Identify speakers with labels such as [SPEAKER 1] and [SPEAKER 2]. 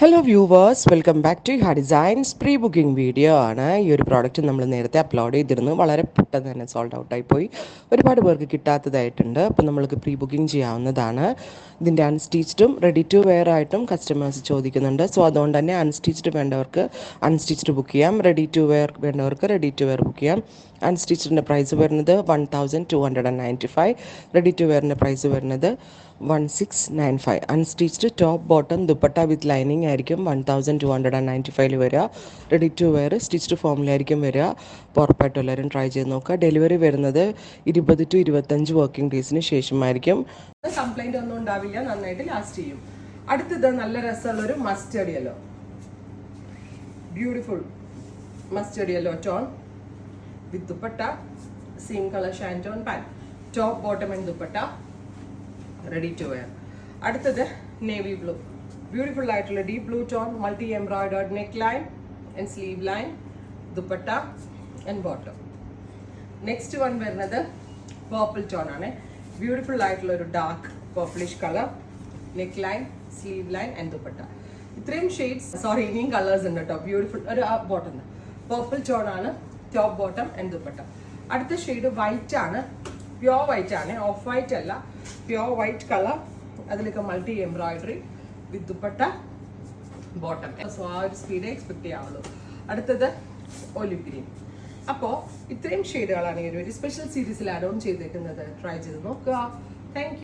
[SPEAKER 1] Hello viewers, welcome back to ഹാ designs. Pre booking video ആണ്. ഈ ഒരു പ്രോഡക്റ്റ് നമ്മൾ നേരത്തെ അപ്ലോഡ് ചെയ്തിരുന്നു. വളരെ പെട്ടെന്ന് തന്നെ സോൾഡ് ഔട്ടായി പോയി. ഒരുപാട് പേർക്ക് കിട്ടാത്തതായിട്ടുണ്ട്. അപ്പോൾ നമ്മൾക്ക് പ്രീ ബുക്കിംഗ് ചെയ്യാവുന്നതാണ്. ഇതിൻ്റെ അൺസ്റ്റിച്ച്ഡും റെഡി ടു വെയർ ആയിട്ടും കസ്റ്റമേഴ്സ് ചോദിക്കുന്നുണ്ട്. സോ അതുകൊണ്ട് തന്നെ അൺസ്റ്റിച്ച്ഡ് വേണ്ടവർക്ക് അൺസ്റ്റിച്ച്ഡ് ബുക്ക് ചെയ്യാം, റെഡി ടു വെയർ വേണ്ടവർക്ക് റെഡി ടു വെയർ ബുക്ക് ചെയ്യാം. അൺസ്റ്റിച്ചിൻ്റെ പ്രൈസ് വരുന്നത് 1295, റെഡി ടു വെയറിൻ്റെ പ്രൈസ് വരുന്നത് 1695. Unstitched top bottom dupatta with lining ആയിരിക്കും 1295 വരിക. റെഡി ടു വെയർ സ്റ്റിച്ച്ഡ് ഫോമിലായിരിക്കും വരിക. ഉറപ്പായിട്ടും എല്ലാവരും ട്രൈ ചെയ്ത് നോക്കുക. ഡെലിവറി വരുന്നത് 20 to 25 വർക്കിംഗ് ഡേയ്സിന് ശേഷമായിരിക്കും. കംപ്ലൈൻറ്റ് ഒന്നും ഉണ്ടാവില്ല, നന്നായിട്ട് ലാസ്റ്റ് ചെയ്യും. അടുത്തത് നല്ല രസമുള്ളൊരു mustard yellow, beautiful mustard yellow tone with dupatta, same color shanton pant, top bottom and dupatta, ready to wear. അടുത്തത് നേവി ബ്ലൂ, ബ്യൂട്ടിഫുൾ ആയിട്ടുള്ള deep blue tone, multi embroidered neck line and sleeve line, dupatta and bottom. Next one വരുന്നത് purple tone ആണ്. Beautiful ആയിട്ടുള്ള ഒരു dark purplish colour, neck line, sleeve line and dupatta. ഇത്രയും shades, sorry ഇനിയും colours ഉണ്ട് കേട്ടോ. Beautiful ഒരു ബോട്ടം, പേർപ്പിൾ ടോൺ ആണ്, ടോപ്പ് ബോട്ടം ആൻഡ് ദുപ്പട്ട. അടുത്ത ഷെയ്ഡ് വൈറ്റ് ആണ്, പ്യോർ വൈറ്റ് ആണ്, ഓഫ് വൈറ്റ് അല്ല, പ്യോർ വൈറ്റ് കളർ. അതിലൊക്കെ മൾട്ടി എംബ്രോയിഡറി വിത്ത് ദുപ്പട്ട, ബോട്ടം. സോ ആ ഒരു സ്പീഡ് എക്സ്പെക്ട് ചെയ്യാവുള്ളൂ. അടുത്തത് ഒലിവ് ഗ്രീൻ. അപ്പോൾ ഇത്രയും ഷെയ്ഡുകളാണ് ഈ ഒരു സ്പെഷ്യൽ സീരീസിൽ ആഡ് ഓൺ ചെയ്തേക്കുന്നത്. ട്രൈ ചെയ്ത് നോക്കുക. Thank you.